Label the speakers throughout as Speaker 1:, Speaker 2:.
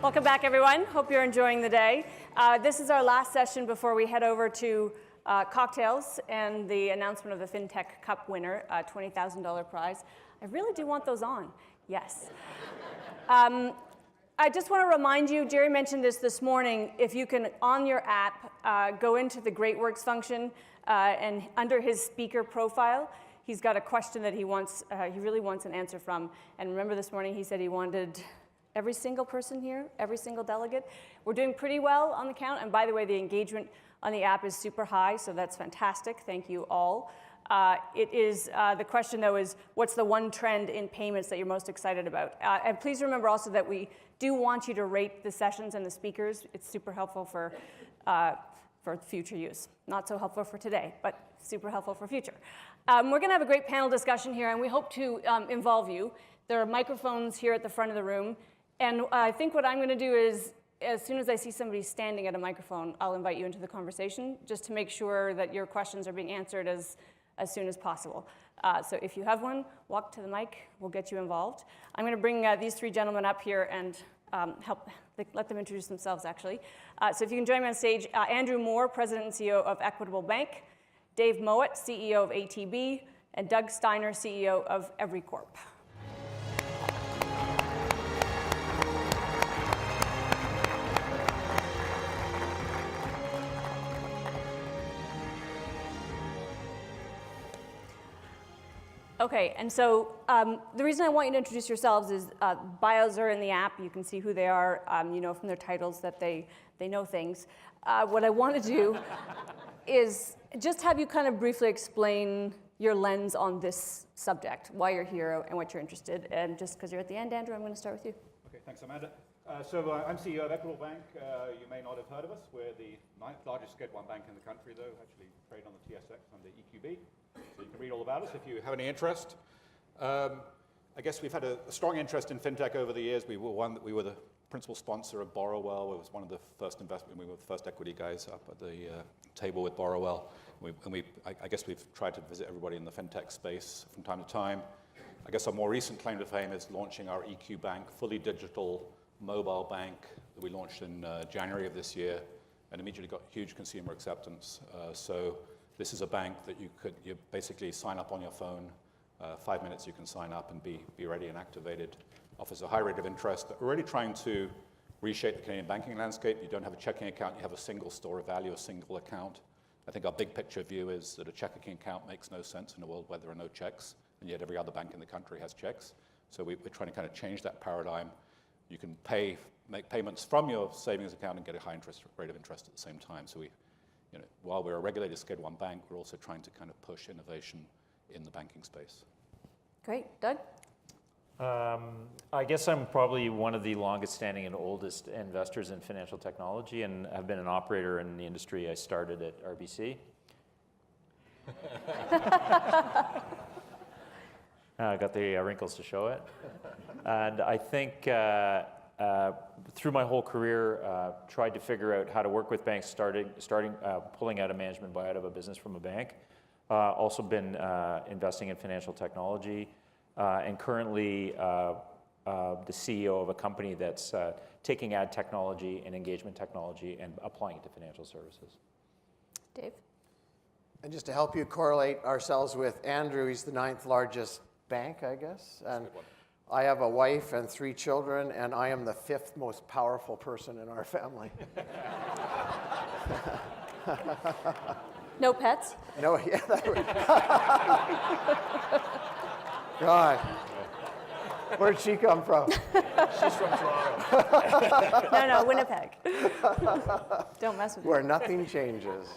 Speaker 1: Welcome back, everyone. Hope you're enjoying the day. This is our last session before we head over to cocktails and the announcement of the FinTech Cup winner, $20,000 prize. I really do want those on. Yes. I just want to remind you, Jerry mentioned this morning, if you can, on your app, go into the Great Works function, and under his speaker profile, he's got a question that he really wants an answer from. And remember this morning he said he wanted every single person here, every single delegate. We're doing pretty well on the count. And by the way, the engagement on the app is super high, so that's fantastic. Thank you all. The question, though, is what's the one trend in payments that you're most excited about? And please remember also that we do want you to rate the sessions and the speakers. It's super helpful for future use. Not so helpful for today, but super helpful for future. We're going to have a great panel discussion here, and we hope to involve you. There are microphones here at the front of the room. And I think what I'm going to do is, as soon as I see somebody standing at a microphone, I'll invite you into the conversation, just to make sure that your questions are being answered as soon as possible. So if you have one, walk to the mic. We'll get you involved. I'm going to bring these three gentlemen up here and let them introduce themselves, actually. So if you can join me on stage, Andrew Moor, President and CEO of Equitable Bank, Dave Mowat, CEO of ATB, and Doug Steiner, CEO of Evree Corp. Okay, and so the reason I want you to introduce yourselves is bios are in the app. You can see who they are. You know from their titles that they know things. What I want to do is just have you kind of briefly explain your lens on this subject, why you're here and what you're interested in. And just because you're at the end, Andrew, I'm going to start with you.
Speaker 2: Okay, thanks, Amanda. I'm CEO of Equitable Bank. You may not have heard of us. We're the 9th largest Schedule 1 bank in the country, though. Actually trade on the TSX under EQB. So you can read all about us if you have any interest. I guess we've had a strong interest in fintech over the years. We were the principal sponsor of Borrowwell. It was one of the first investment. We were the first equity guys up at the table with Borrowwell. I guess we've tried to visit everybody in the fintech space from time to time. I guess our more recent claim to fame is launching our EQ Bank, fully digital mobile bank that we launched in January of this year, and immediately got huge consumer acceptance. So this is a bank that you basically sign up on your phone. 5 minutes you can sign up and be ready and activated. Offers a high rate of interest. We're really trying to reshape the Canadian banking landscape. You don't have a checking account, you have a single store of value, a single account. I think our big picture view is that a checking account makes no sense in a world where there are no checks, and yet every other bank in the country has checks. So we're trying to kind of change that paradigm. You can make payments from your savings account and get a high rate of interest at the same time. So while we're a regulated Schedule 1 bank, we're also trying to kind of push innovation in the banking space.
Speaker 1: Great. Doug?
Speaker 3: I guess I'm probably one of the longest standing and oldest investors in financial technology, and have been an operator in the industry. I started at RBC. I got the wrinkles to show it. And I think through my whole career, tried to figure out how to work with banks, pulling out a management buyout of a business from a bank. Also been investing in financial technology, and currently the CEO of a company that's taking ad technology and engagement technology and applying it to financial services.
Speaker 1: Dave?
Speaker 4: And just to help you correlate ourselves with Andrew, he's the 9th largest bank, I guess. And I have a wife and 3 children, and I am the 5th most powerful person in our family.
Speaker 1: No pets?
Speaker 4: No, yeah. God. Where'd she come from?
Speaker 3: She's from Toronto.
Speaker 1: No, Winnipeg. Don't mess with
Speaker 4: Where
Speaker 1: me.
Speaker 4: nothing changes.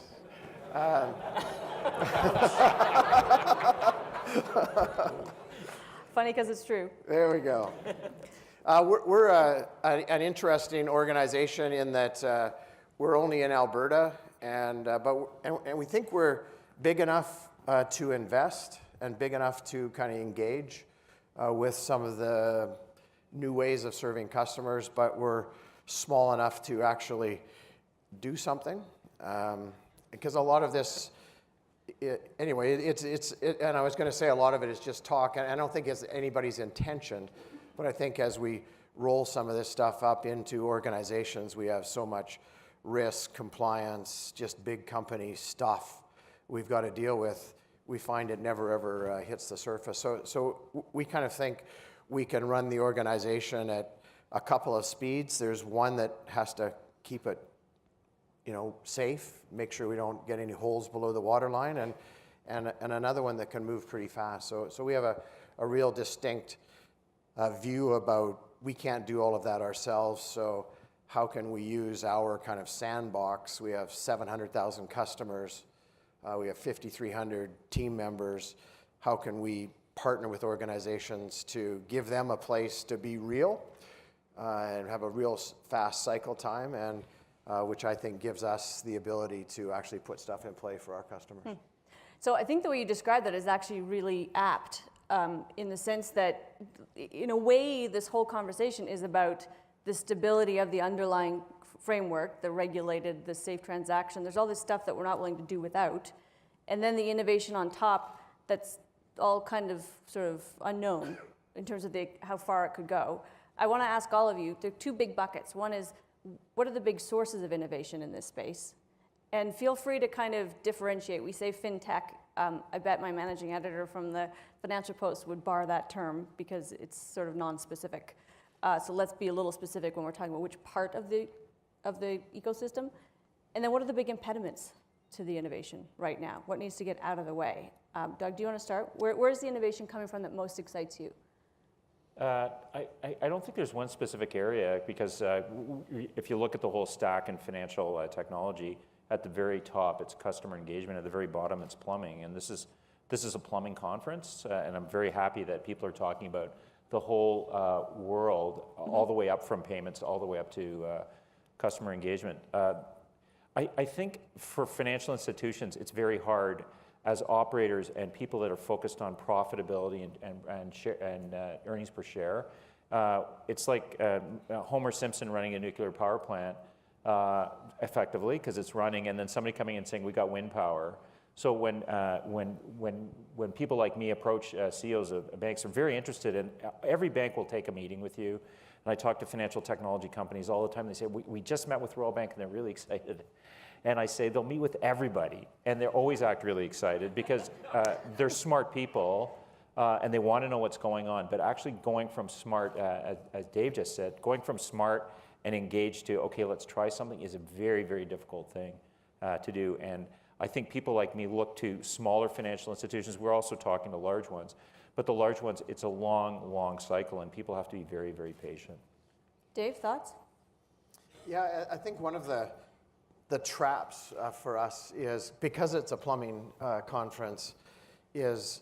Speaker 1: Funny because it's true.
Speaker 4: There we go. We're an interesting organization in that we're only in Alberta, and we think we're big enough to invest and big enough to kind of engage with some of the new ways of serving customers, but we're small enough to actually do something. Because a lot of this, and I was going to say a lot of it is just talk, and I don't think it's anybody's intention, but I think as we roll some of this stuff up into organizations. We have so much risk, compliance, just big company stuff we've got to deal with. We find it never ever hits the surface. So we kind of think we can run the organization at a couple of speeds. There's one that has to keep it, safe, make sure we don't get any holes below the waterline, and another one that can move pretty fast. So we have a real distinct view about we can't do all of that ourselves. So how can we use our kind of sandbox? We have 700,000 customers. We have 5,300 team members. How can we partner with organizations to give them a place to be real and have a real fast cycle time, and which I think gives us the ability to actually put stuff in play for our customers.
Speaker 1: So I think the way you described that is actually really apt in the sense that, in a way, this whole conversation is about the stability of the underlying framework, the regulated, the safe transaction. There's all this stuff that we're not willing to do without. And then the innovation on top that's all kind of sort of unknown in terms of how far it could go. I want to ask all of you, there are two big buckets. One is, what are the big sources of innovation in this space? And feel free to kind of differentiate. We say fintech. I bet my managing editor from the Financial Post would bar that term because it's sort of non-specific. So let's be a little specific when we're talking about which part of the ecosystem. And then what are the big impediments to the innovation right now? What needs to get out of the way? Doug, do you want to start? Where's the innovation coming from that most excites you?
Speaker 3: I don't think there's one specific area, because if you look at the whole stack in financial technology, at the very top it's customer engagement, at the very bottom it's plumbing, and this is a plumbing conference, and I'm very happy that people are talking about the whole world, all the way up from payments, all the way up to customer engagement. I think for financial institutions it's very hard as operators and people that are focused on profitability and earnings per share. It's like Homer Simpson running a nuclear power plant effectively, because it's running, and then somebody coming in saying we got wind power. So when people like me approach CEOs of banks, they're very interested in, every bank will take a meeting with you. And I talk to financial technology companies all the time. They say, we just met with Royal Bank and they're really excited. And I say, they'll meet with everybody. And they always act really excited because they're smart people and they want to know what's going on. But actually going from smart, as Dave just said, going from smart and engaged to, okay, let's try something is a very, very difficult thing to do. And I think people like me look to smaller financial institutions. We're also talking to large ones. But the large ones, it's a long, long cycle, and people have to be very, very patient.
Speaker 1: Dave, thoughts?
Speaker 4: Yeah, I think one of the traps for us is, because it's a plumbing conference, is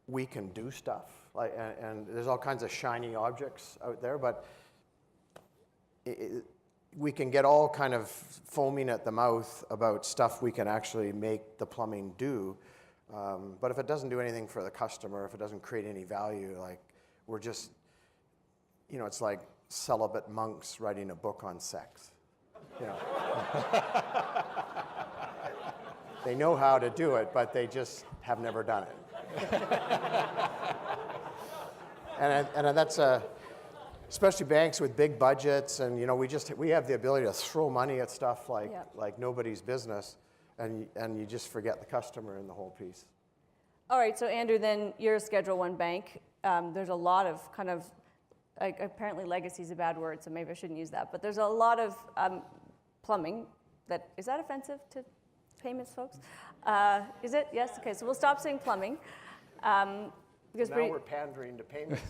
Speaker 4: we can do stuff. And there's all kinds of shiny objects out there, but we can get all kind of foaming at the mouth about stuff we can actually make the plumbing do. But if it doesn't do anything for the customer, if it doesn't create any value, we're just, it's like celibate monks writing a book on sex. They know how to do it, but they just have never done it. and that's especially banks with big budgets, and we have the ability to throw money at stuff like nobody's business, and you just forget the customer in the whole piece.
Speaker 1: All right, so Andrew, then you're a Schedule I bank. There's a lot of kind of, apparently legacy is a bad word, so maybe I shouldn't use that, but there's a lot of plumbing is that offensive to payments folks? Is it? Yes, okay, so we'll stop saying plumbing. Because
Speaker 4: now we're pandering to payments.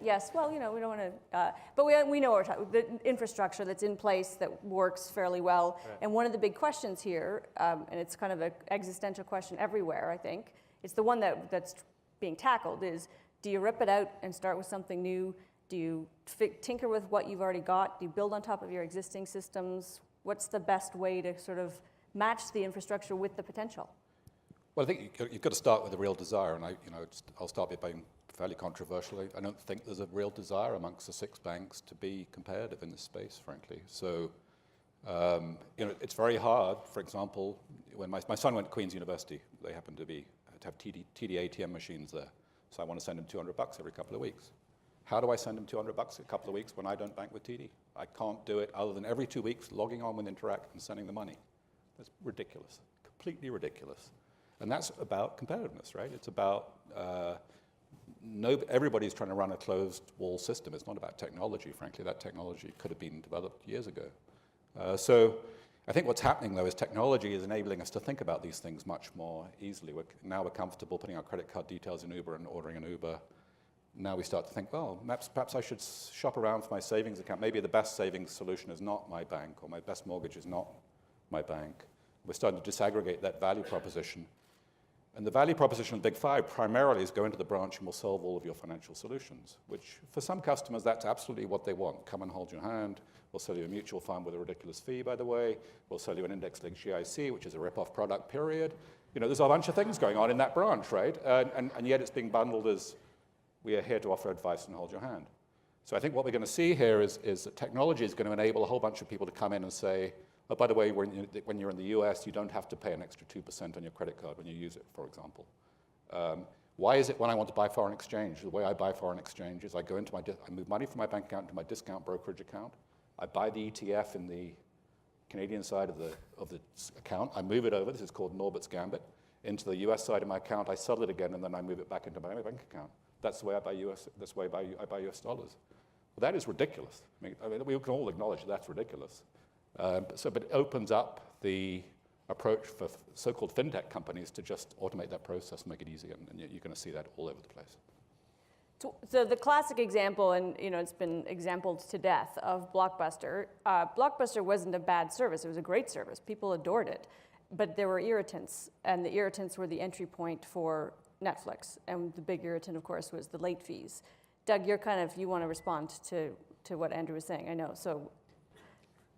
Speaker 1: Yes, well, we don't want to, but we know what we're talking, the infrastructure that's in place that works fairly well. Right. And one of the big questions here, and it's kind of an existential question everywhere, I think, it's the one that's being tackled, is do you rip it out and start with something new? Do you tinker with what you've already got? Do you build on top of your existing systems? What's the best way to sort of match the infrastructure with the potential?
Speaker 5: Well, I think you've got to start with a real desire, and I'll start by being fairly controversial. I don't think there's a real desire amongst the 6 banks to be competitive in this space, frankly. So, it's very hard. For example, when my son went to Queen's University, they happened to have TD ATM machines there. So I want to send him $200 every couple of weeks. How do I send him $200 a couple of weeks when I don't bank with TD? I can't do it other than every 2 weeks logging on with Interact and sending the money. That's ridiculous, completely ridiculous. And that's about competitiveness, right? It's about everybody's trying to run a closed wall system. It's not about technology, frankly. That technology could have been developed years ago. So I think what's happening, though, is technology is enabling us to think about these things much more easily. Now we're comfortable putting our credit card details in Uber and ordering an Uber. Now we start to think, well, perhaps I should shop around for my savings account. Maybe the best savings solution is not my bank, or my best mortgage is not my bank. We're starting to disaggregate that value proposition. And the value proposition of Big Five primarily is go into the branch and we'll solve all of your financial solutions, which for some customers, that's absolutely what they want. Come and hold your hand. We'll sell you a mutual fund with a ridiculous fee, by the way. We'll sell you an index-linked GIC, which is a rip-off product, period. You know, there's a bunch of things going on in that branch, right? And yet it's being bundled as we are here to offer advice and hold your hand. So I think what we're going to see here is that technology is going to enable a whole bunch of people to come in and say, oh, by the way, when you're in the US, you don't have to pay an extra 2% on your credit card when you use it, for example. Why is it when I want to buy foreign exchange? The way I buy foreign exchange is I go into I move money from my bank account to my discount brokerage account. I buy the ETF in the Canadian side of the account. I move it over. This is called Norbert's Gambit. Into the US side of my account. I sell it again, and then I move it back into my bank account. That's the way I buy US. That's the way I buy US dollars. Well, that is ridiculous. I mean, we can all acknowledge that's ridiculous. But it opens up the approach for so-called fintech companies to just automate that process, make it easier, and you're going to see that all over the place.
Speaker 1: So the classic example, and you know it's been exampled to death, of Blockbuster. Blockbuster wasn't a bad service; it was a great service. People adored it, but there were irritants, and the irritants were the entry point for Netflix. And the big irritant, of course, was the late fees. Doug, you want to respond to what Andrew was saying. I know. So.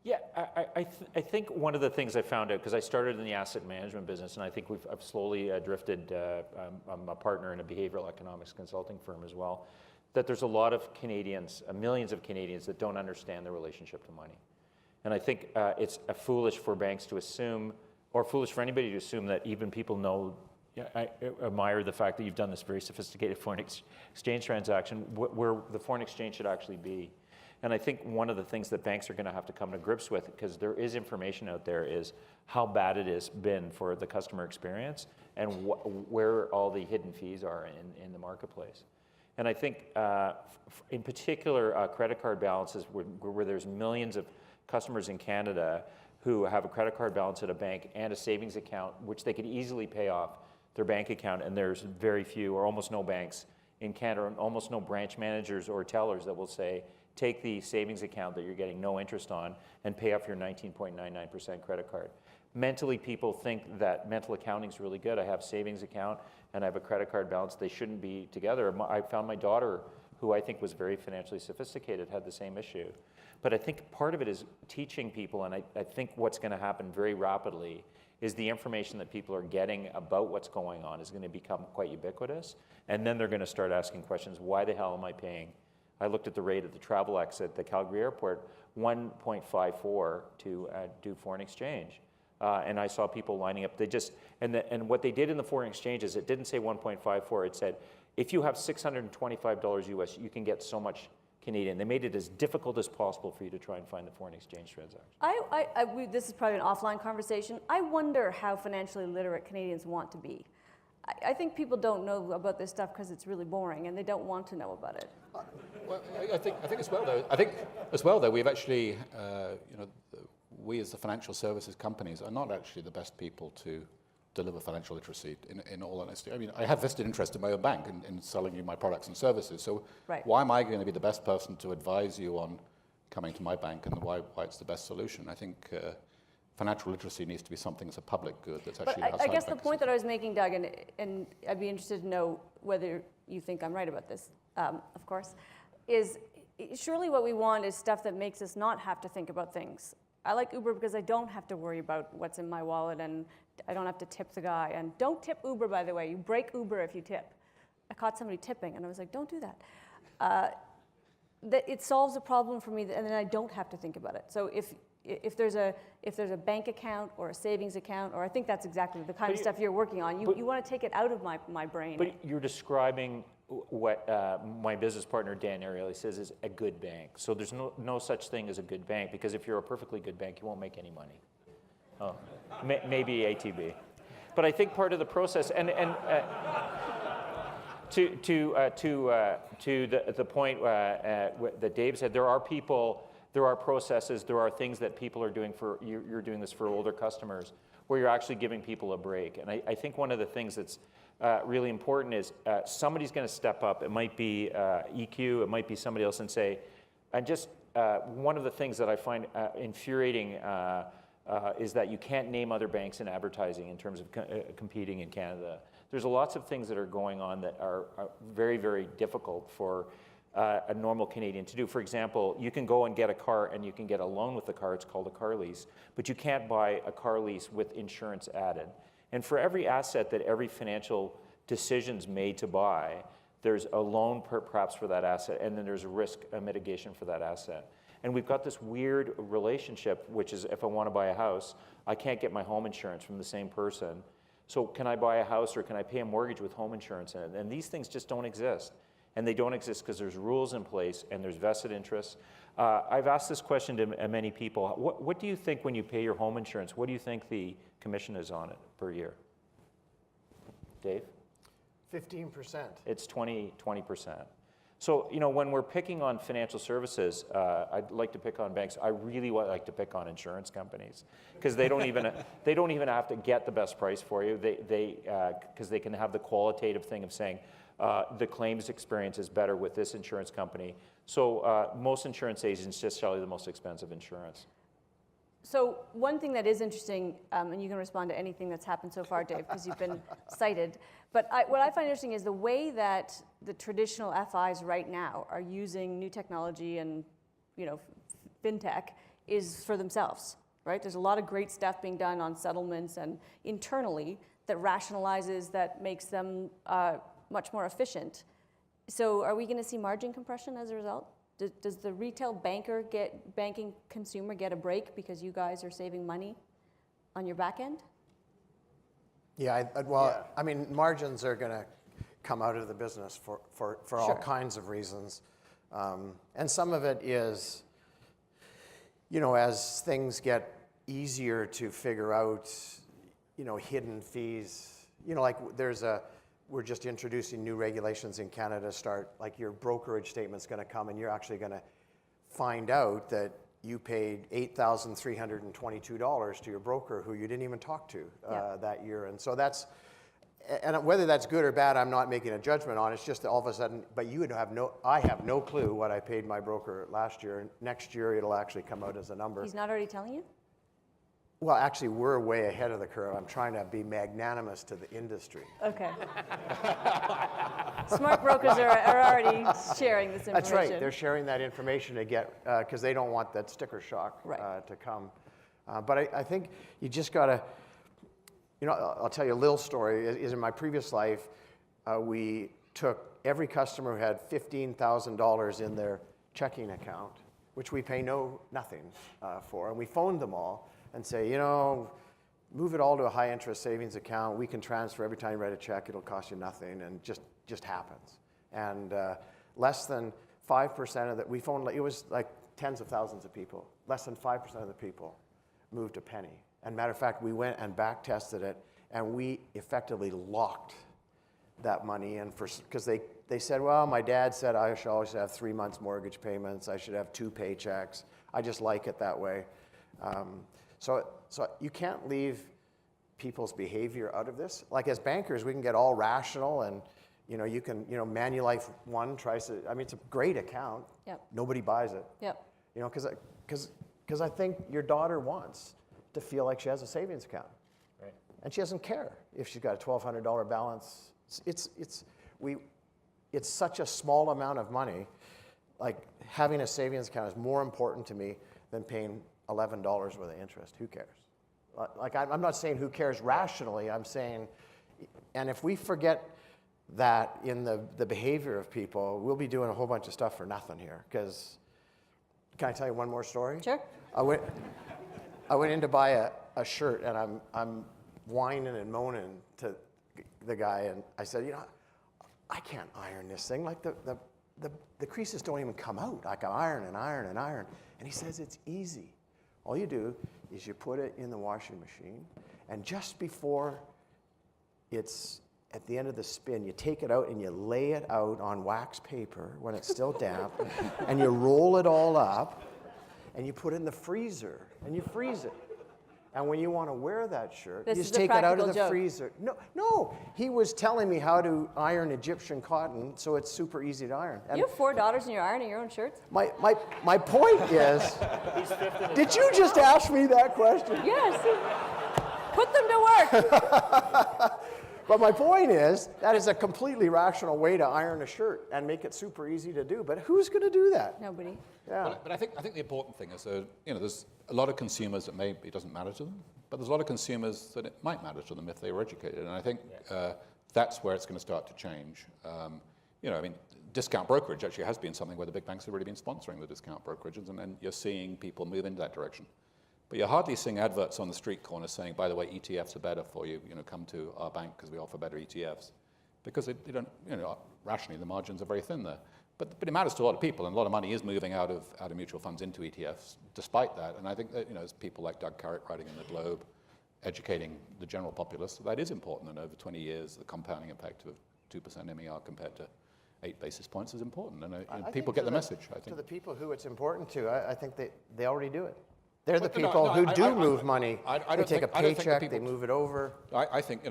Speaker 3: Yeah, I think one of the things I found out, because I started in the asset management business, and I think I've slowly drifted, I'm a partner in a behavioral economics consulting firm as well, that there's a lot of Canadians, millions of Canadians that don't understand the relationship to money. And I think it's foolish for banks to assume, or foolish for anybody to assume that even people know, I admire the fact that you've done this very sophisticated foreign exchange transaction, where the foreign exchange should actually be. And I think one of the things that banks are going to have to come to grips with, because there is information out there, is how bad it has been for the customer experience and where all the hidden fees are in the marketplace. And I think, in particular, credit card balances, where there's millions of customers in Canada who have a credit card balance at a bank and a savings account, which they could easily pay off their bank account, and there's very few or almost no banks in Canada, and almost no branch managers or tellers that will say, take the savings account that you're getting no interest on and pay off your 19.99% credit card. Mentally, people think that mental accounting is really good. I have a savings account and I have a credit card balance. They shouldn't be together. I found my daughter, who I think was very financially sophisticated, had the same issue. But I think part of it is teaching people, and I think what's going to happen very rapidly is the information that people are getting about what's going on is going to become quite ubiquitous. And then they're going to start asking questions, why the hell am I paying? I looked at the rate at the Travelex at the Calgary airport, 1.54 to do foreign exchange. And I saw people lining up. And what they did in the foreign exchange is it didn't say 1.54. It said, if you have $625 US, you can get so much Canadian. They made it as difficult as possible for you to try and find the foreign exchange transaction.
Speaker 1: This is probably an offline conversation. I wonder how financially literate Canadians want to be. I think people don't know about this stuff because it's really boring, and they don't want to know about it.
Speaker 5: Well, I think as well though, we've actually, we as the financial services companies are not actually the best people to deliver financial literacy, in all honesty. I mean, I have vested interest in my own bank in selling you my products and services. So why am I going to be the best person to advise you on coming to my bank and why it's the best solution? I think financial literacy needs to be something that's a public good that's actually outside.
Speaker 1: I guess the point that I was making, Doug, and I'd be interested to know whether you think I'm right about this, of course, is surely what we want is stuff that makes us not have to think about things. I like Uber because I don't have to worry about what's in my wallet, and I don't have to tip the guy. And don't tip Uber, by the way. You break Uber if you tip. I caught somebody tipping, and I was like, don't do that. That it solves a problem for me, and then I don't have to think about it. So if there's a bank account or a savings account, or I think that's exactly the kind of stuff you're working on, you want to take it out of my brain.
Speaker 3: But you're describing what my business partner Dan Ariely says is a good bank. So there's no such thing as a good bank, because if you're a perfectly good bank, you won't make any money. Oh, maybe ATB. But I think part of the process, and to the point that Dave said, there are people, there are processes, there are things that people are doing for, you're doing this for older customers, where you're actually giving people a break. And I think one of the things that's really important is somebody's going to step up. It might be EQ, it might be somebody else, and say, and just one of the things that I find infuriating is that you can't name other banks in advertising in terms of competing in Canada. There's lots of things that are going on that are very, very difficult for a normal Canadian to do. For example, you can go and get a car and you can get a loan with the car. It's called a car lease. But you can't buy a car lease with insurance added. And for every asset that every financial decision's made to buy, there's a loan perhaps for that asset, and then there's a risk mitigation for that asset. And we've got this weird relationship, which is if I want to buy a house, I can't get my home insurance from the same person. So can I buy a house or can I pay a mortgage with home insurance in it? And these things just don't exist. And they don't exist because there's rules in place and there's vested interests. I've asked this question to many people. What do you think when you pay your home insurance? What do you think the commission is on it per year? Dave?
Speaker 4: 15%.
Speaker 3: It's 20%. So, you know, when we're picking on financial services, I'd like to pick on banks. I really like to pick on insurance companies because they don't even have to get the best price for you. Because they can have the qualitative thing of saying the claims experience is better with this insurance company. So most insurance agents just sell you the most expensive insurance.
Speaker 1: So one thing that is interesting, and you can respond to anything that's happened so far, Dave, because you've been cited. But what I find interesting is the way that the traditional FIs right now are using new technology and, you know, fintech is for themselves, right? There's a lot of great stuff being done on settlements and internally that rationalizes, that makes them much more efficient. So are we going to see margin compression as a result? Does the retail banking consumer get a break because you guys are saving money on your back end?
Speaker 4: Yeah, I mean, margins are going to come out of the business for all kinds of reasons. And some of it is, you know, as things get easier to figure out, you know, hidden fees, you know, like we're just introducing new regulations in Canada like your brokerage statement's going to come and you're actually going to find out that you paid $8,322 to your broker who you didn't even talk to that year. And so and whether that's good or bad, I'm not making a judgment on. It's just that all of a sudden, but I have no clue what I paid my broker last year. Next year, it'll actually come out as a number.
Speaker 1: He's not already telling you?
Speaker 4: Well, actually, we're way ahead of the curve. I'm trying to be magnanimous to the industry.
Speaker 1: Okay. Smart brokers are already sharing this information.
Speaker 4: That's right. They're sharing that information to get, because they don't want that sticker shock to come. But I think you just got to, you know, I'll tell you a little story. Is in my previous life, we took every customer who had $15,000 in their checking account, which we pay nothing for, and we phoned them all and say, you know, move it all to a high interest savings account. We can transfer every time you write a check. It'll cost you nothing, and just happens. And less than 5% of that, we phoned, it was like tens of thousands of people. Less than 5% of the people moved a penny. And matter of fact, we went and back tested it, and we effectively locked that money in because they said, well, my dad said I should always have 3 months mortgage payments. I should have 2 paychecks. I just like it that way. So you can't leave people's behavior out of this. Like as bankers, we can get all rational and, you know, you can, you know, Manulife One tries to, I mean, it's a great account.
Speaker 1: Yep.
Speaker 4: Nobody buys it.
Speaker 1: Yep.
Speaker 4: You know, because I think your daughter wants to feel like she has a savings account.
Speaker 3: Right.
Speaker 4: And she doesn't care if she's got a $1,200 balance. It's such a small amount of money. Like having a savings account is more important to me than paying $11 worth of interest. Who cares? Like I'm not saying who cares rationally. I'm saying, and if we forget that in the behavior of people, we'll be doing a whole bunch of stuff for nothing here. Because, can I tell you one more story?
Speaker 1: Sure.
Speaker 4: I went in to buy a shirt, and I'm whining and moaning to the guy, and I said, you know, I can't iron this thing. Like the creases don't even come out. I can iron and iron and iron. And he says it's easy. All you do is you put it in the washing machine, and just before it's at the end of the spin, you take it out and you lay it out on wax paper when it's still damp, and you roll it all up, and you put it in the freezer, and you freeze it. And when you want to wear that shirt, you just take it out of the freezer. No, he was telling me how to iron Egyptian cotton, so it's super easy to iron. And
Speaker 1: you have 4 daughters and you're ironing your own shirts?
Speaker 4: my point is, did you just ask me that question?
Speaker 1: Yes. Put them to work.
Speaker 4: But my point is, that is a completely rational way to iron a shirt and make it super easy to do. But who's going to do that?
Speaker 1: Nobody.
Speaker 4: Yeah.
Speaker 5: But I think the important thing is, there's a lot of consumers that maybe it doesn't matter to them, but there's a lot of consumers that it might matter to them if they were educated. And I think that's where it's going to start to change. Discount brokerage actually has been something where the big banks have really been sponsoring the discount brokerages, and then you're seeing people move into that direction. But you're hardly seeing adverts on the street corner saying, by the way, ETFs are better for you. Come to our bank because we offer better ETFs. Because they don't, rationally, the margins are very thin there. But it matters to a lot of people, and a lot of money is moving out of mutual funds into ETFs despite that. And I think that, as people like Doug Carrick writing in the Globe, educating the general populace, that is important. And over 20 years, the compounding impact of 2% MER compared to 8 basis points is important. And people get the message, I think.
Speaker 4: To the people who it's important to, I think they already do it. They're the people who do move money. They take a paycheck, they move it over.
Speaker 5: I think,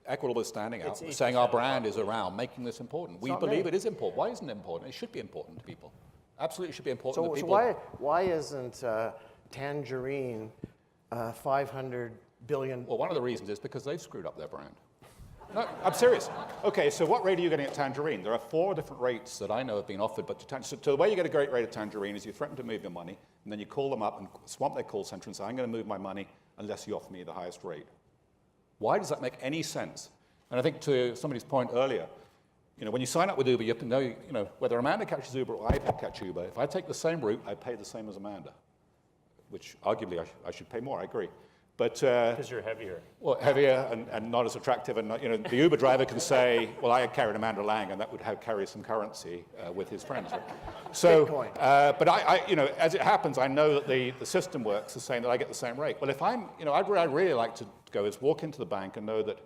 Speaker 5: Equitable is standing out, saying our brand is around, making this important. We believe it is important. Why isn't it important? It should be important to people. Absolutely should be important to people.
Speaker 4: So why isn't Tangerine 500 billion?
Speaker 5: Well, one of the reasons is because they've screwed up their brand.
Speaker 2: No, I'm serious. Okay, so what rate are you getting at Tangerine? There are 4 different rates.
Speaker 5: That I know have been offered, but
Speaker 2: So the way you get a great rate of Tangerine is you threaten to move your money, and then you call them up and swamp their call center and say, I'm going to move my money unless you offer me the highest rate. Why does that make any sense? And I think to somebody's point earlier, when you sign up with Uber, you have to know, whether Amanda catches Uber or I catch Uber. If I take the same route, I pay the same as Amanda, which arguably I should pay more, I agree. But
Speaker 3: because you're heavier.
Speaker 2: Well, heavier and not as attractive, and the Uber driver can say, "Well, I carried Amanda Lang," and that would carry some currency with his friends. Right? So, but I, as it happens, I know that the system works, is saying that I get the same rate. Well, if I'm, I'd really like to go is walk into the bank and know that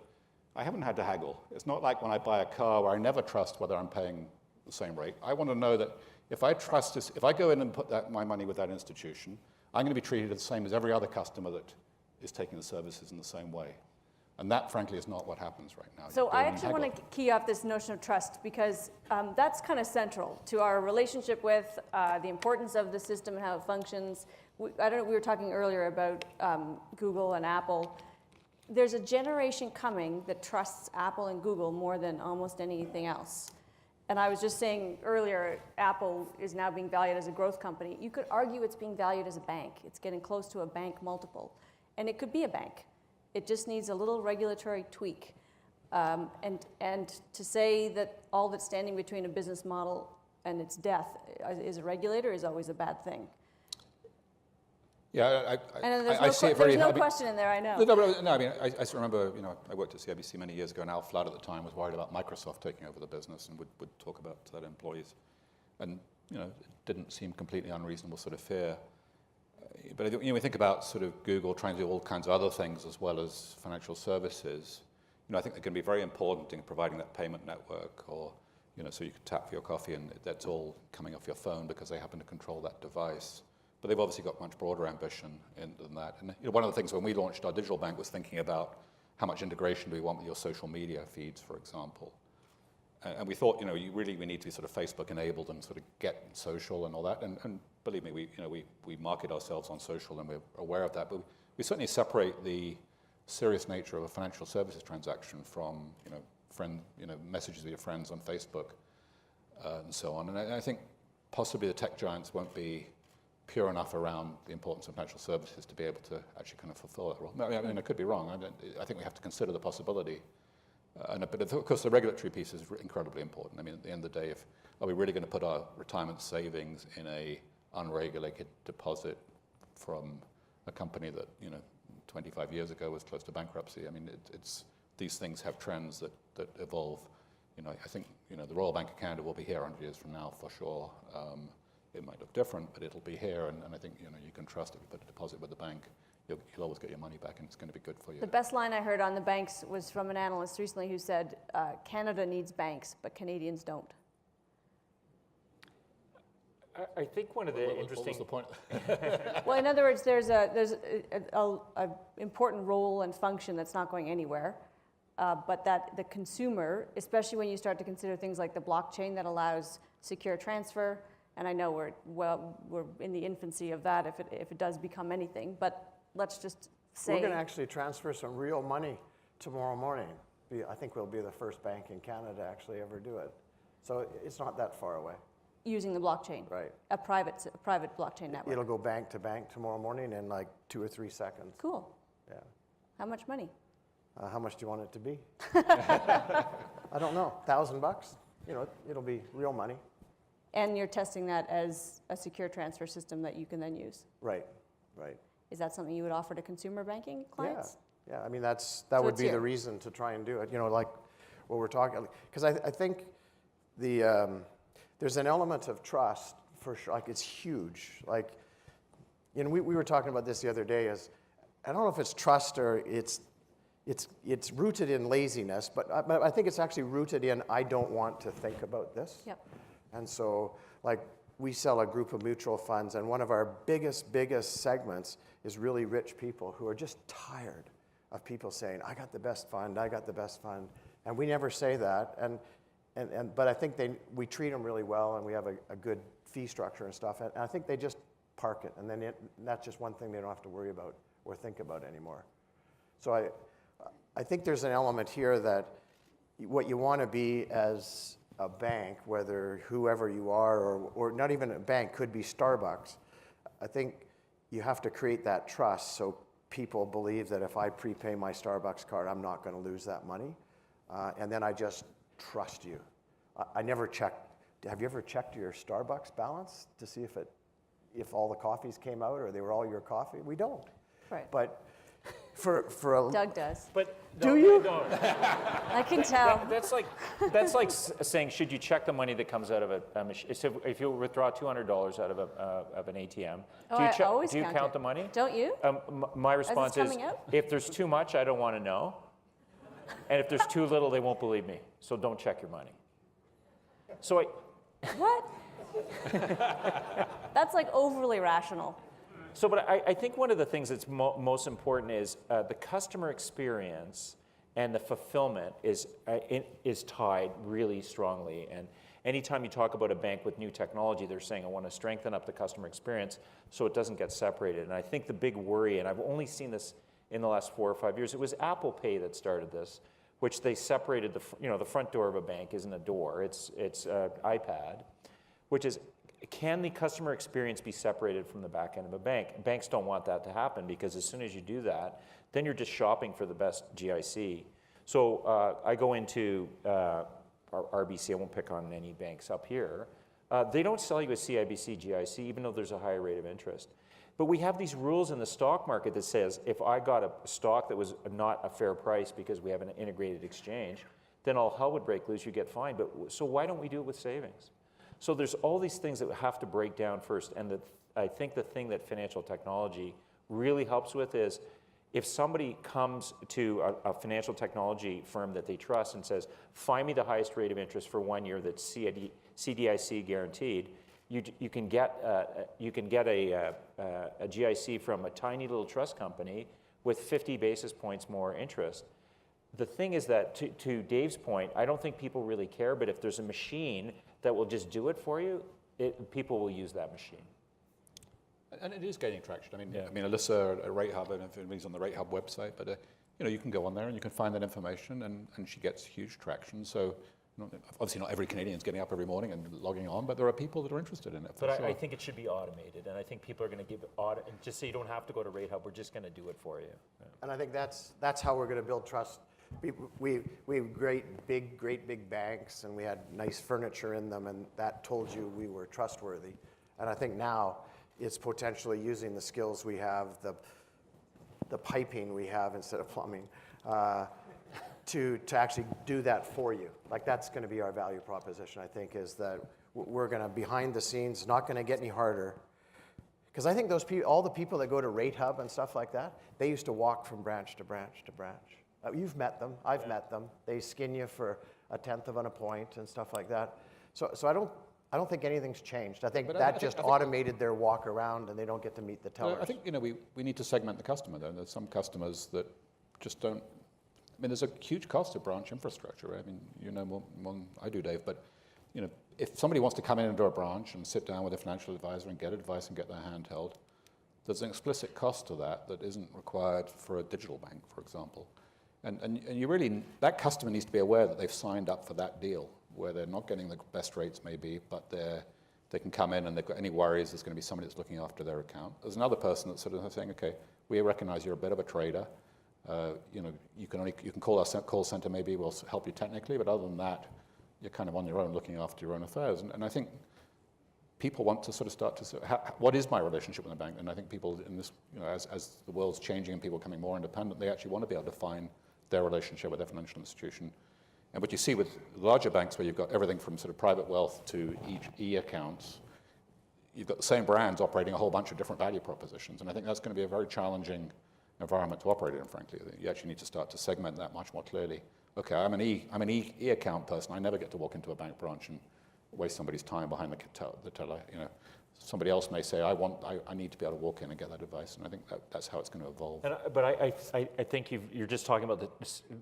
Speaker 2: I haven't had to haggle. It's not like when I buy a car where I never trust whether I'm paying the same rate. I want to know that if I trust this, if I go in and put my money with that institution, I'm going to be treated the same as every other customer that is taking the services in the same way. And that, frankly, is not what happens right now.
Speaker 1: So I actually want to key off this notion of trust because that's kind of central to our relationship with the importance of the system and how it functions. We were talking earlier about Google and Apple. There's a generation coming that trusts Apple and Google more than almost anything else. And I was just saying earlier, Apple is now being valued as a growth company. You could argue it's being valued as a bank. It's getting close to a bank multiple. And it could be a bank. It just needs a little regulatory tweak. And to say that all that's standing between a business model and its death is a regulator is always a bad thing.
Speaker 5: Yeah,
Speaker 1: I see it very. There's no question in there, I know.
Speaker 5: No, I mean, I still remember, I worked at CIBC many years ago, and Al Flood at the time was worried about Microsoft taking over the business and would talk about that to employees. And, it didn't seem completely unreasonable sort of fear. But we think about sort of Google trying to do all kinds of other things as well as financial services. I think they're going to be very important in providing that payment network, or so you can tap for your coffee and that's all coming off your phone because they happen to control that device. But they've obviously got much broader ambition than that. And one of the things when we launched our digital bank was thinking about how much integration do we want with your social media feeds, for example. And we thought, we need to be sort of Facebook enabled and sort of get social and all that. And believe me, we market ourselves on social and we're aware of that. But we certainly separate the serious nature of a financial services transaction from, messages with your friends on Facebook and so on. And I think possibly the tech giants won't be pure enough around the importance of financial services to be able to actually kind of fulfill that role. I mean, I could be wrong. I think we have to consider the possibility. But of course, the regulatory piece is incredibly important. I mean, at the end of the day, are we really going to put our retirement savings in a unregulated deposit from a company that 25 years ago was close to bankruptcy? I mean, these things have trends that evolve. I think, the Royal Bank of Canada will be here 100 years from now for sure. It might look different, but it'll be here, and I think, you can trust if you put a deposit with the bank, you'll always get your money back, and it's going to be good for you.
Speaker 1: The best line I heard on the banks was from an analyst recently who said, Canada needs banks, but Canadians don't.
Speaker 3: I think one of the interesting...
Speaker 5: What was the point?
Speaker 1: Well, in other words, there's a important role and function that's not going anywhere, but that the consumer, especially when you start to consider things like the blockchain that allows secure transfer, and I know we're in the infancy of that if it does become anything, but let's just say...
Speaker 4: We're going to actually transfer some real money tomorrow morning. I think we'll be the first bank in Canada to actually ever do it. So it's not that far away.
Speaker 1: Using the blockchain.
Speaker 4: Right.
Speaker 1: A private blockchain network.
Speaker 4: It'll go bank to bank tomorrow morning in like 2 or 3 seconds.
Speaker 1: Cool.
Speaker 4: Yeah.
Speaker 1: How much money?
Speaker 4: How much do you want it to be? I don't know. $1,000? It'll be real money.
Speaker 1: And you're testing that as a secure transfer system that you can then use.
Speaker 4: Right.
Speaker 1: Is that something you would offer to consumer banking clients?
Speaker 4: Yeah. I mean, that would be the reason to try and do it. Like what we're talking, because I think there's an element of trust for sure. Like it's huge. Like, we were talking about this the other day. I don't know if it's trust or it's rooted in laziness, but I think it's actually rooted in I don't want to think about this.
Speaker 1: Yep.
Speaker 4: And so, like, we sell a group of mutual funds, and one of our biggest segments is really rich people who are just tired of people saying, I got the best fund, and we never say that. But I think we treat them really well, and we have a good fee structure and stuff. And I think they just park it, and then that's just one thing they don't have to worry about or think about anymore. So I think there's an element here that what you want to be as a bank, whether whoever you are, or not even a bank, could be Starbucks. I think you have to create that trust so people believe that if I prepay my Starbucks card, I'm not going to lose that money. And then I just trust you. I never checked. Have you ever checked your Starbucks balance to see if all the coffees came out or they were all your coffee? We don't.
Speaker 1: Right.
Speaker 4: But for a
Speaker 1: Doug does.
Speaker 3: But
Speaker 4: do you?
Speaker 3: No.
Speaker 1: I can tell.
Speaker 3: That's like saying, should you check the money that comes out of a machine? So if you withdraw $200 out of an ATM,
Speaker 1: I always
Speaker 3: do you
Speaker 1: count
Speaker 3: count
Speaker 1: it.
Speaker 3: the money?
Speaker 1: Don't you?
Speaker 3: My response is,
Speaker 1: coming out?
Speaker 3: if there's too much, I don't want to know. And if there's too little, they won't believe me. So don't check your money. So
Speaker 1: What? That's like overly rational.
Speaker 3: So, but I think one of the things that's most important is the customer experience and the fulfillment is tied really strongly. And anytime you talk about a bank with new technology, they're saying, I want to strengthen up the customer experience so it doesn't get separated. And I think the big worry, and I've only seen this in the last 4 or 5 years, it was Apple Pay that started this, which they separated the front door of a bank isn't a door, it's an iPad, which is, can the customer experience be separated from the back end of a bank? Banks don't want that to happen because as soon as you do that, then you're just shopping for the best GIC. So I go into RBC, I won't pick on any banks up here. They don't sell you a CIBC GIC even though there's a higher rate of interest. But we have these rules in the stock market that says if I got a stock that was not a fair price because we have an integrated exchange, then all hell would break loose, you get fined. But so why don't we do it with savings? So there's all these things that have to break down first. And I think the thing that financial technology really helps with is if somebody comes to a financial technology firm that they trust and says, find me the highest rate of interest for 1 year that's CDIC guaranteed, you can get a GIC from a tiny little trust company with 50 basis points more interest. The thing is that, to Dave's point, I don't think people really care, but if there's a machine that will just do it for you, people will use that machine.
Speaker 5: And it is gaining traction. I mean, Alyssa at Rate Hub, I don't know if anybody's on the Rate Hub website, but you can go on there and you can find that information, and she gets huge traction. So obviously not every Canadian's getting up every morning and logging on, but there are people that are interested in it.
Speaker 3: But I think it should be automated, and I think people are going to give just so you don't have to go to Rate Hub, we're just going to do it for you. Yeah.
Speaker 4: And I think that's how we're going to build trust. We have great big banks, and we had nice furniture in them, and that told you we were trustworthy. And I think now it's potentially using the skills we have, the piping we have instead of plumbing, to actually do that for you. Like that's going to be our value proposition, I think, is that we're going to, behind the scenes, not going to get any harder. Because I think those people, all the people that go to Rate Hub and stuff like that, they used to walk from branch to branch to branch. You've met them, I've met them. They skin you for 1/10 of a point and stuff like that. So I don't think anything's changed. I think that just automated their walk around and they don't get to meet the tellers.
Speaker 5: I think, you know, we need to segment the customer though. There's some customers that just don't, I mean, there's a huge cost to branch infrastructure. Right? I mean, you know more than I do, Dave, but you know, if somebody wants to come in into a branch and sit down with a financial advisor and get advice and get their hand held, there's an explicit cost to that that isn't required for a digital bank, for example. And you really, that customer needs to be aware that they've signed up for that deal, where they're not getting the best rates maybe, but they can come in and they've got any worries, there's going to be somebody that's looking after their account. There's another person that's sort of saying, okay, we recognize you're a bit of a trader. You know, you can call our call center, maybe we'll help you technically, but other than that, you're kind of on your own looking after your own affairs. And I think people want to sort of start to say, what is my relationship with the bank? And I think people in this, you know, as the world's changing and people are becoming more independent, they actually want to be able to define their relationship with their financial institution. And what you see with larger banks, where you've got everything from sort of private wealth to each e-accounts, you've got the same brands operating a whole bunch of different value propositions. And I think that's going to be a very challenging environment to operate in, frankly. You actually need to start to segment that much more clearly. Okay, I'm an e-account person. I never get to walk into a bank branch and waste somebody's time behind the teller. You know, somebody else may say, I need to be able to walk in and get that advice. And I think that's how it's going to evolve.
Speaker 3: But I think you're just talking about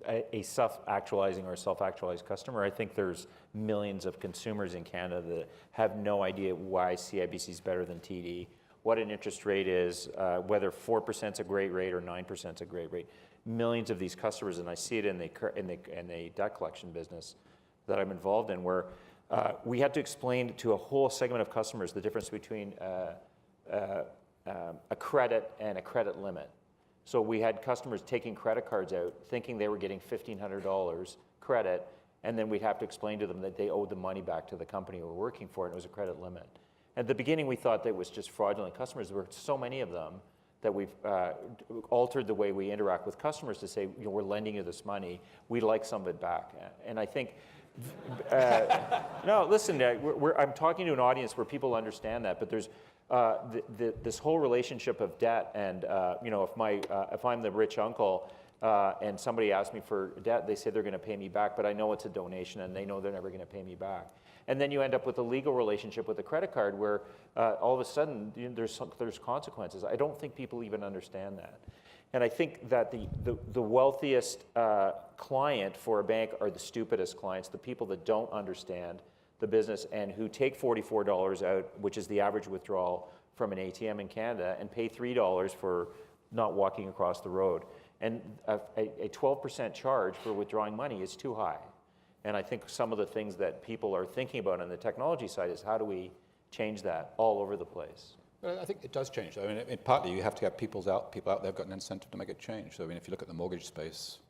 Speaker 3: a self-actualizing or a self-actualized customer. I think there's millions of consumers in Canada that have no idea why CIBC is better than TD, what an interest rate is, whether 4% is a great rate or 9% is a great rate. Millions of these customers, and I see it in the debt collection business that I'm involved in, where we had to explain to a whole segment of customers the difference between a credit and a credit limit. So we had customers taking credit cards out, thinking they were getting $1,500 credit, and then we'd have to explain to them that they owed the money back to the company we were working for, and it was a credit limit. At the beginning, we thought that it was just fraudulent customers. There were so many of them that we've altered the way we interact with customers to say, you know, we're lending you this money, we'd like some of it back. And I think, no, listen, I'm talking to an audience where people understand that, but there's this whole relationship of debt, and you know, if I'm the rich uncle and somebody asks me for debt, they say they're going to pay me back, but I know it's a donation, and they know they're never going to pay me back. And then you end up with a legal relationship with a credit card where all of a sudden there's consequences. I don't think people even understand that. And I think that the wealthiest client for a bank are the stupidest clients, the people that don't understand the business and who take $44 out, which is the average withdrawal from an ATM in Canada, and pay $3 for not walking across the road. And a 12% charge for withdrawing money is too high. And I think some of the things that people are thinking about on the technology side is how do we change that all over the place?
Speaker 5: Well, I think it does change. I mean, partly you have to have people out there who've got an incentive to make it change. So I mean, if you look at the mortgage space,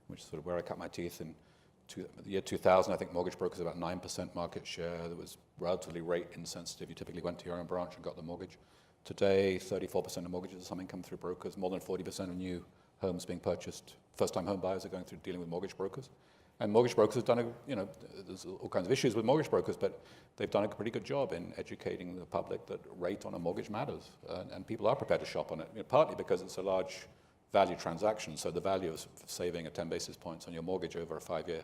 Speaker 5: which is sort of where I cut my teeth in the year 2000, I think mortgage brokers had about 9% market share. There was relatively rate insensitive. You typically went to your own branch and got the mortgage. Today, 34% of mortgages or something come through brokers. More than 40% of new homes being purchased, first-time home buyers are going through dealing with mortgage brokers. And mortgage brokers have done there's all kinds of issues with mortgage brokers, but they've done a pretty good job in educating the public that rate on a mortgage matters. And people are prepared to shop on it, partly because it's a large value transaction. So the value of saving 10 basis points on your mortgage over a 5-year,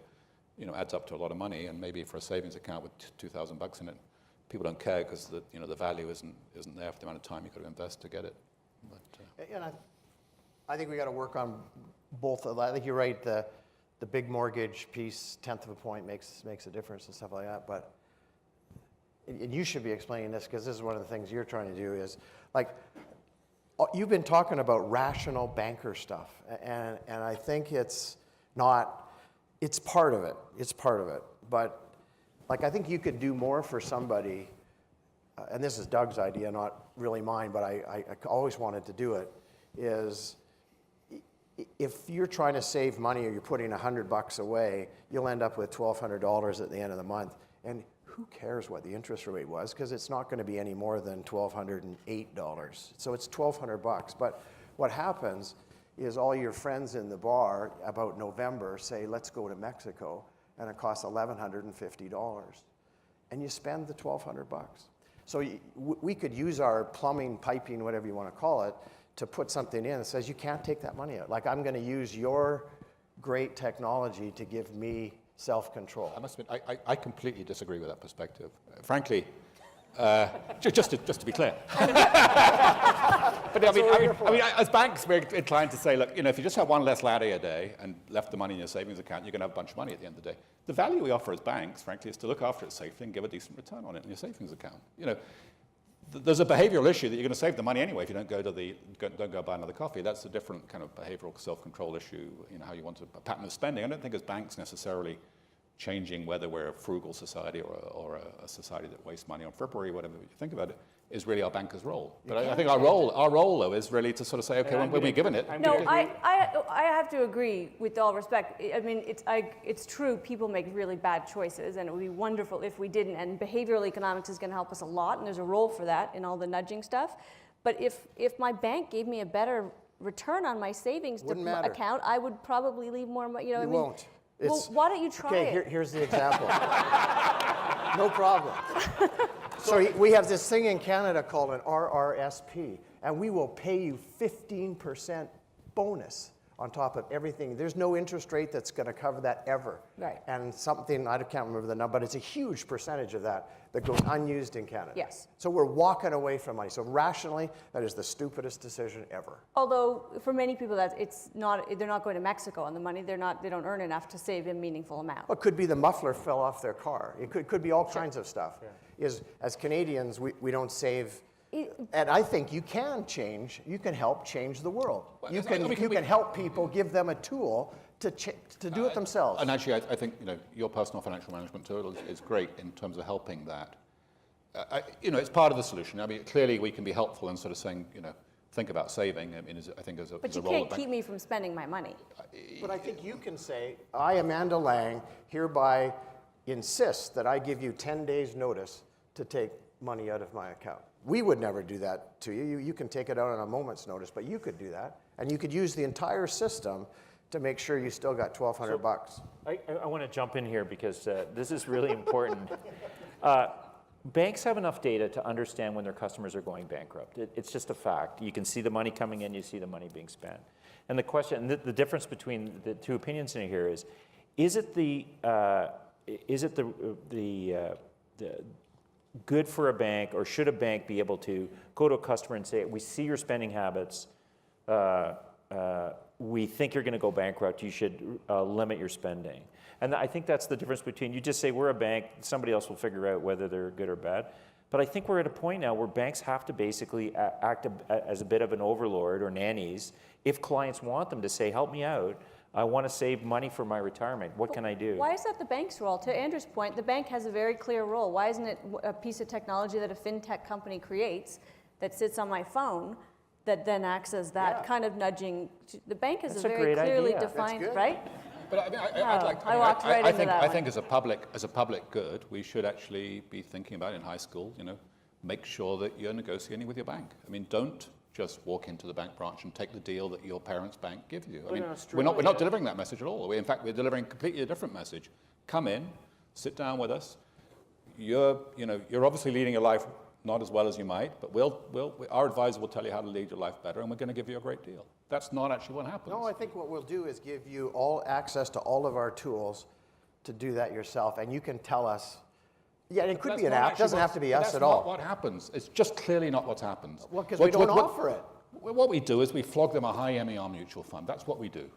Speaker 5: adds up to a lot of money. And maybe for a savings account with $2,000 in it, people don't care because the value isn't there for the amount of time you've got to invest to get it. But,
Speaker 4: and I think we got to work on both. I think you're right. The big mortgage piece, 1/10 of a point makes a difference and stuff like that. But and you should be explaining this because this is one of the things you're trying to do is like you've been talking about rational banker stuff, and I think it's not. It's part of it. It's part of it. But like I think you could do more for somebody. And this is Doug's idea, not really mine, but I always wanted to do it. Is if you're trying to save money or you're putting $100 away, you'll end up with $1,200 at the end of the month. And who cares what the interest rate was? Because it's not going to be any more than $1,208. So it's $1,200. But what happens is all your friends in the bar about November say, let's go to Mexico, and it costs $1,150. And you spend the $1,200 bucks. So we could use our plumbing, piping, whatever you want to call it, to put something in that says you can't take that money out. Like, I'm going to use your great technology to give me self-control.
Speaker 5: I must admit, I completely disagree with that perspective. Frankly, just to be clear. But I mean, as banks, we're inclined to say, look, if you just have one less latte a day and left the money in your savings account, you're going to have a bunch of money at the end of the day. The value we offer as banks, frankly, is to look after it safely and give a decent return on it in your savings account. There's a behavioral issue that you're going to save the money anyway if you don't go buy another coffee. That's a different kind of behavioral self-control issue, how you want a pattern of spending. I don't think as banks necessarily changing whether we're a frugal society or a society that wastes money on frippery, whatever you think about it, is really our bankers' role. But I think our role, though, is really to sort of say, okay, when we're given it.
Speaker 1: No, I have to agree with all respect. I mean, it's true, people make really bad choices, and it would be wonderful if we didn't, and behavioral economics is going to help us a lot, and there's a role for that in all the nudging stuff. But if my bank gave me a better return on my savings account, I would probably leave more money. You
Speaker 4: won't.
Speaker 1: Well, why don't you try it?
Speaker 4: Here's the example. No problem. So we have this thing in Canada called an RRSP, and we will pay you 15% bonus on top of everything. There's no interest rate that's going to cover that ever.
Speaker 1: Right.
Speaker 4: And something, I can't remember the number, but it's a huge percentage of that goes unused in Canada.
Speaker 1: Yes.
Speaker 4: So we're walking away from money. So rationally, that is the stupidest decision ever.
Speaker 1: Although for many people, they're not going to Mexico on the money. They don't earn enough to save a meaningful amount.
Speaker 4: Well, it could be the muffler fell off their car. It could be all kinds of stuff. Yeah. As Canadians, we don't save. And I think you can help change the world. You can help people, give them a tool to do it themselves.
Speaker 5: And actually, I think your personal financial management tool is great in terms of helping that. It's part of the solution. I mean, clearly we can be helpful in sort of saying, think about saving. I mean, I think as a
Speaker 1: But you
Speaker 5: role
Speaker 1: can't keep me from spending my money.
Speaker 4: But I think you can say, I, Amanda Lang, hereby insist that I give you 10 days notice to take money out of my account. We would never do that to you. You can take it out on a moment's notice, but you could do that. And you could use the entire system to make sure you still got $1,200 bucks.
Speaker 3: I want to jump in here because this is really important. Banks have enough data to understand when their customers are going bankrupt. It's just a fact. You can see the money coming in, you see the money being spent. And the question, the difference between the two opinions in here is it the good for a bank, or should a bank be able to go to a customer and say, we see your spending habits, we think you're going to go bankrupt, you should limit your spending. And I think that's the difference between, you just say we're a bank, somebody else will figure out whether they're good or bad. But I think we're at a point now where banks have to basically act as a bit of an overlord or nannies if clients want them to say, help me out, I want to save money for my retirement. What can I do?
Speaker 1: Why is that the bank's role? To Andrew's point, the bank has a very clear role. Why isn't it a piece of technology that a fintech company creates that sits on my phone that then acts as that kind of nudging? The bank has a very clearly defined, right?
Speaker 5: But I mean, I think as a public good, we should actually be thinking about in high school, make sure that you're negotiating with your bank. I mean, don't just walk into the bank branch and take the deal that your parents' bank give you. I mean, we're not delivering that message at all. In fact, we're delivering completely a different message. Come in, sit down with us. You're obviously leading your life not as well as you might, but our advisor will tell you how to lead your life better, and we're going to give you a great deal. That's not actually what happens.
Speaker 4: No, I think what we'll do is give you all access to all of our tools to do that yourself, and you can tell us. Yeah, and it could be an app. It doesn't have to be us at all.
Speaker 5: That's not what happens. It's just clearly not what's happened.
Speaker 4: Well, because we don't offer it.
Speaker 5: What we do is we flog them a high MER mutual fund. That's what we do.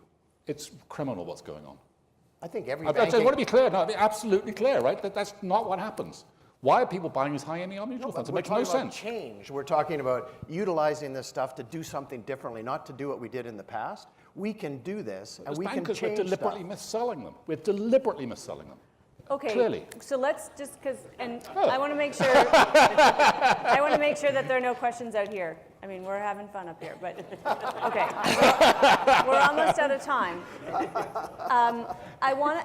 Speaker 5: It's criminal what's going on.
Speaker 4: I think every
Speaker 5: I want to be clear. No, absolutely clear, right? That's not what happens. Why are people buying these high MER mutual funds? It makes no sense.
Speaker 4: Change. We're talking about utilizing this stuff to do something differently, not to do what we did in the past. We can do this, and we can change stuff.
Speaker 5: We're deliberately mis-selling them. We're deliberately mis-selling them.
Speaker 1: Okay.
Speaker 5: Clearly.
Speaker 1: So let's just I want to make sure that there are no questions out here. I mean, we're having fun up here, but okay. We're almost out of time.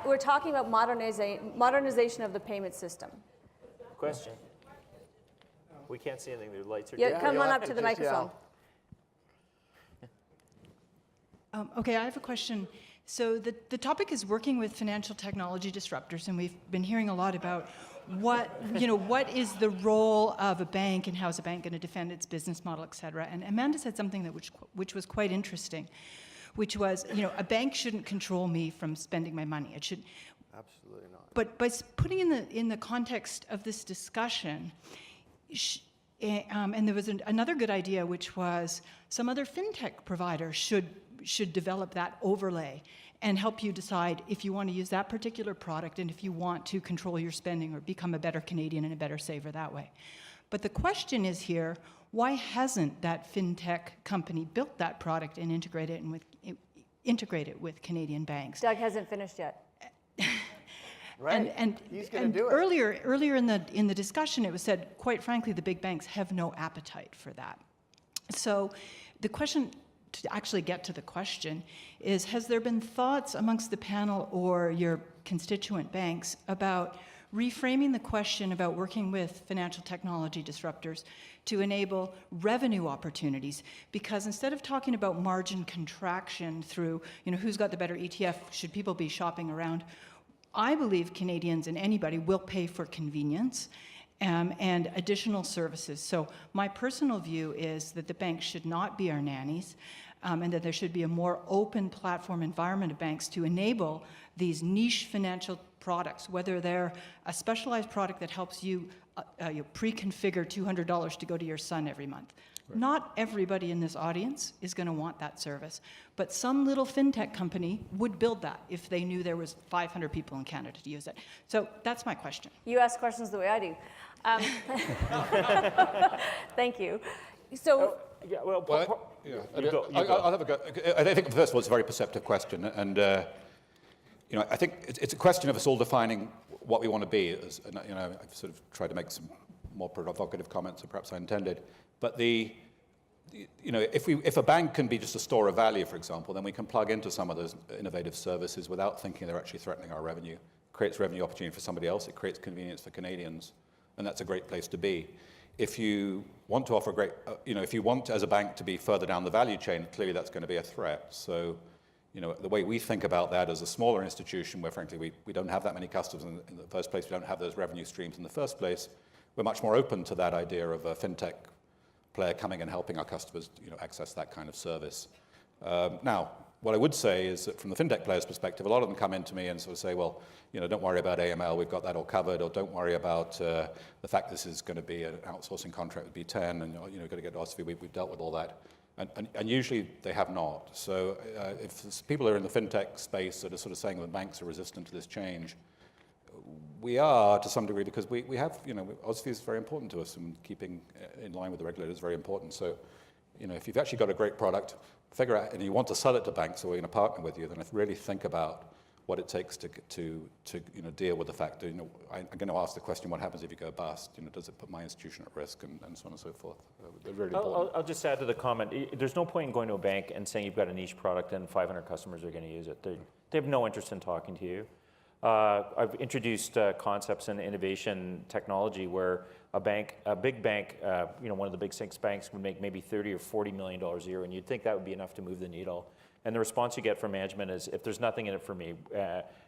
Speaker 1: We're talking about modernization of the payment system.
Speaker 3: Question? We can't see anything. The lights are
Speaker 1: Yeah, come on up to the microphone.
Speaker 6: Okay, I have a question. So the topic is working with financial technology disruptors, and we've been hearing a lot about what is the role of a bank and how is a bank going to defend its business model, et cetera. And Amanda said something that which was quite interesting, which was, a bank shouldn't control me from spending my money. It should.
Speaker 4: Absolutely not.
Speaker 6: But by putting in the context of this discussion, and there was another good idea, which was some other fintech provider should develop that overlay and help you decide if you want to use that particular product and if you want to control your spending or become a better Canadian and a better saver that way. But the question is here, why hasn't that fintech company built that product and integrate it with Canadian banks?
Speaker 1: Doug hasn't finished yet.
Speaker 4: Right.
Speaker 6: And
Speaker 4: he's going to do it.
Speaker 6: Earlier in the discussion, it was said, quite frankly, the big banks have no appetite for that. So the question, to actually get to the question, is has there been thoughts amongst the panel or your constituent banks about reframing the question about working with financial technology disruptors to enable revenue opportunities? Because instead of talking about margin contraction through, who's got the better ETF, should people be shopping around, I believe Canadians and anybody will pay for convenience and additional services. So my personal view is that the banks should not be our nannies, and that there should be a more open platform environment of banks to enable these niche financial products, whether they're a specialized product that helps you, pre-configure $200 to go to your son every month. Right. Not everybody in this audience is going to want that service, but some little fintech company would build that if they knew there was 500 people in Canada to use it. So that's my question.
Speaker 1: You ask questions the way I do. Thank you. So.
Speaker 3: Yeah,
Speaker 5: I'll have a go. I think, first of all, it's a very perceptive question. And, I think it's a question of us all defining what we want to be. I've sort of tried to make some more provocative comments than perhaps I intended. But if a bank can be just a store of value, for example, then we can plug into some of those innovative services without thinking they're actually threatening our revenue. It creates revenue opportunity for somebody else. It creates convenience for Canadians. And that's a great place to be. If you want to offer if you want as a bank to be further down the value chain, clearly that's going to be a threat. So, the way we think about that as a smaller institution where, frankly, we don't have that many customers in the first place, we don't have those revenue streams in the first place, we're much more open to that idea of a fintech player coming and helping our customers, access that kind of service. Now, what I would say is that from the fintech player's perspective, a lot of them come into me and sort of say, well, don't worry about AML, we've got that all covered, or don't worry about the fact this is going to be an outsourcing contract with B10, and you've got to get OSFI, we've dealt with all that. And usually they have not. So if people are in the fintech space that are sort of saying that banks are resistant to this change, we are to some degree because we have, OSFI is very important to us, and keeping in line with the regulators is very important. So, if you've actually got a great product, figure out, and you want to sell it to banks who are going to partner with you, then really think about what it takes to deal with the fact that, I'm going to ask the question, what happens if you go bust? Does it put my institution at risk, and so on and so forth? They're really important.
Speaker 3: I'll just add to the comment. There's no point in going to a bank and saying you've got a niche product and 500 customers are going to use it. They have no interest in talking to you. I've introduced concepts in innovation technology where a big bank, one of the big 6 banks would make maybe $30 or $40 million a year, and you'd think that would be enough to move the needle. And the response you get from management is, if there's nothing in it for me,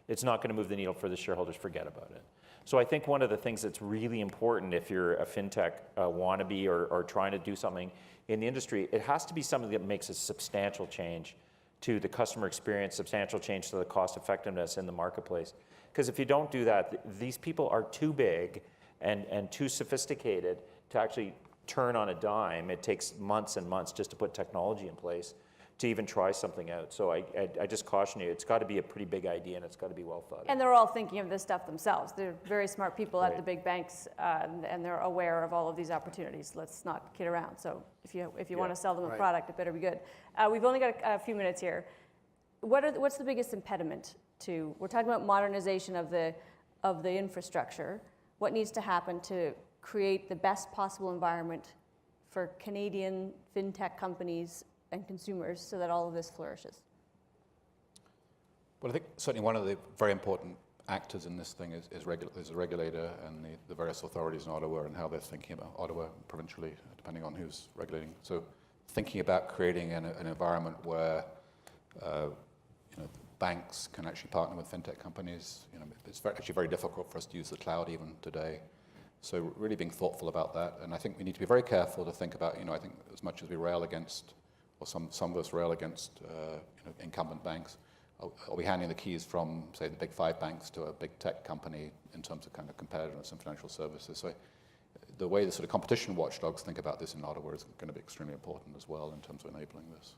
Speaker 3: it's not going to move the needle for the shareholders, forget about it. So I think one of the things that's really important if you're a fintech wannabe or trying to do something in the industry, it has to be something that makes a substantial change to the customer experience, substantial change to the cost effectiveness in the marketplace. Because if you don't do that, these people are too big and too sophisticated to actually turn on a dime. It takes months and months just to put technology in place to even try something out. So I just caution you, it's got to be a pretty big idea and it's got to be well thought out.
Speaker 1: And they're all thinking of this stuff themselves. They're very smart people at the big banks, and they're aware of all of these opportunities. Let's not kid around. So if you want to sell them a product, it better be good. We've only got a few minutes here. What's the biggest impediment to? We're talking about modernization of the infrastructure. What needs to happen to create the best possible environment for Canadian fintech companies and consumers so that all of this flourishes?
Speaker 5: Well, I think certainly one of the very important actors in this thing is the regulator and the various authorities in Ottawa and how they're thinking about Ottawa provincially, depending on who's regulating. So thinking about creating an environment where banks can actually partner with fintech companies. It's actually very difficult for us to use the cloud even today. So really being thoughtful about that. And I think we need to be very careful to think about, I think as much as we rail against, or some of us rail against incumbent banks, are we handing the keys from, say, the big 5 banks to a big tech company in terms of kind of competitiveness in financial services? So the way the sort of competition watchdogs think about this in Ottawa is going to be extremely important as well in terms of enabling this.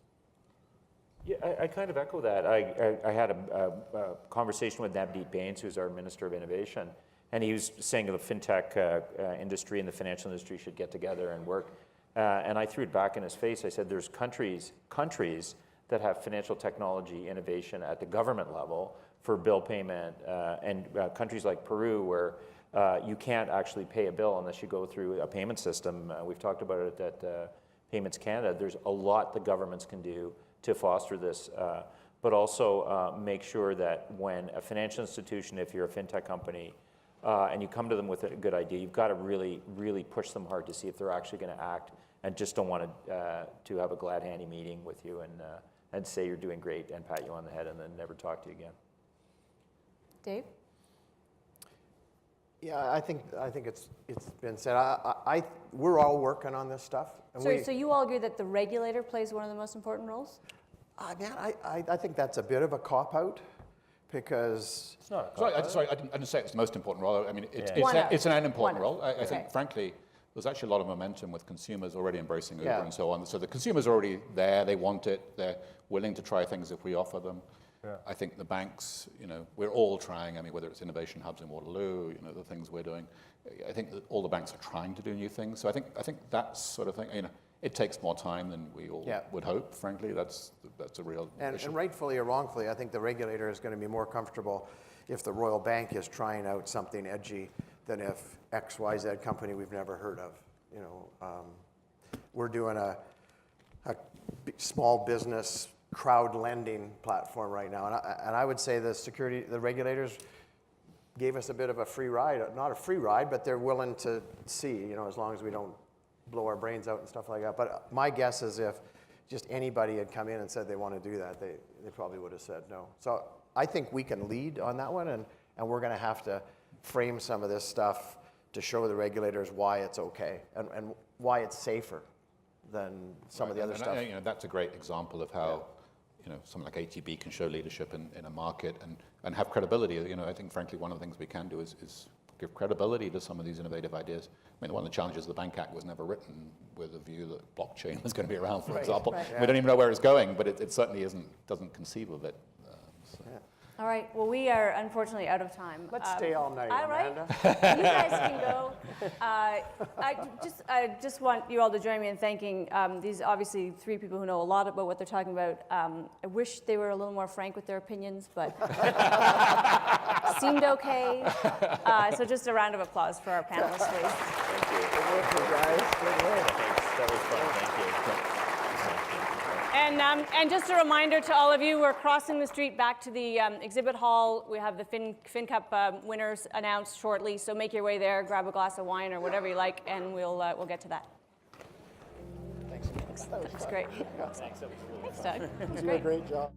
Speaker 3: Yeah, I kind of echo that. I had a conversation with Navdeep Bains, who's our Minister of Innovation, and he was saying the fintech industry and the financial industry should get together and work. And I threw it back in his face. I said, there's countries that have financial technology innovation at the government level for bill payment, and countries like Peru where you can't actually pay a bill unless you go through a payment system. We've talked about it at Payments Canada. There's a lot the governments can do to foster this, but also make sure that when a financial institution, if you're a fintech company, and you come to them with a good idea, you've got to really, really push them hard to see if they're actually going to act, and just don't want to have a glad-handy meeting with you and say you're doing great and pat you on the head and then never talk to you again.
Speaker 1: Dave?
Speaker 4: Yeah, I think it's been said. We're all working on this stuff. And
Speaker 1: So you all agree that the regulator plays one of the most important roles?
Speaker 4: I think that's a bit of a cop-out, because
Speaker 3: It's not a
Speaker 5: Sorry, I didn't say it's the most important role. I mean,
Speaker 1: One
Speaker 5: it's an
Speaker 1: One
Speaker 5: important
Speaker 1: of.
Speaker 5: role. I
Speaker 1: Okay.
Speaker 5: think, frankly, there's actually a lot of momentum with consumers already embracing Uber
Speaker 4: Yeah.
Speaker 5: and so on. So the consumers are already there. They want it. They're willing to try things if we offer them. Yeah. I think the banks, we're all trying. I mean, whether it's innovation hubs in Waterloo, the things we're doing. I think that all the banks are trying to do new things. So I think that sort of thing, it takes more time than we all would hope, frankly. That's a real issue.
Speaker 4: And rightfully or wrongfully, I think the regulator is going to be more comfortable if the Royal Bank is trying out something edgy than if XYZ company we've never heard of. We're doing a small business crowd lending platform right now, and I would say the regulators gave us a bit of a free ride. Not a free ride, but they're willing to see, as long as we don't blow our brains out and stuff like that. But my guess is if just anybody had come in and said they want to do that, they probably would have said no. So I think we can lead on that one, and we're going to have to frame some of this stuff to show the regulators why it's okay and why it's safer than some of the other stuff.
Speaker 5: That's a great example of how something like ATB can show leadership in a market and have credibility. I think, frankly, one of the things we can do is give credibility to some of these innovative ideas. I mean, one of the challenges of the Bank Act was never written with a view that blockchain was going to be around, for example.
Speaker 1: Right.
Speaker 5: We don't even know where it's going, but it certainly doesn't conceive of it.
Speaker 1: All right, well, we are unfortunately out of time.
Speaker 4: Let's stay all night,
Speaker 1: all right.
Speaker 4: Amanda.
Speaker 1: You guys can go. I just want you all to join me in thanking these obviously 3 people who know a lot about what they're talking about. I wish they were a little more frank with their opinions, but seemed okay. So just a round of applause for our panelists, please.
Speaker 4: Thank you. Good work, you guys. Good work.
Speaker 3: Thanks. That was fun. Thank you.
Speaker 1: And just a reminder to all of you, we're crossing the street back to the exhibit hall. We have the FinCup winners announced shortly, so make your way there, grab a glass of wine or whatever you like, and we'll get to that.
Speaker 4: Thanks.
Speaker 1: That's great.
Speaker 3: Thanks. That was cool.
Speaker 1: Thanks, Doug. That was
Speaker 4: You did a great job.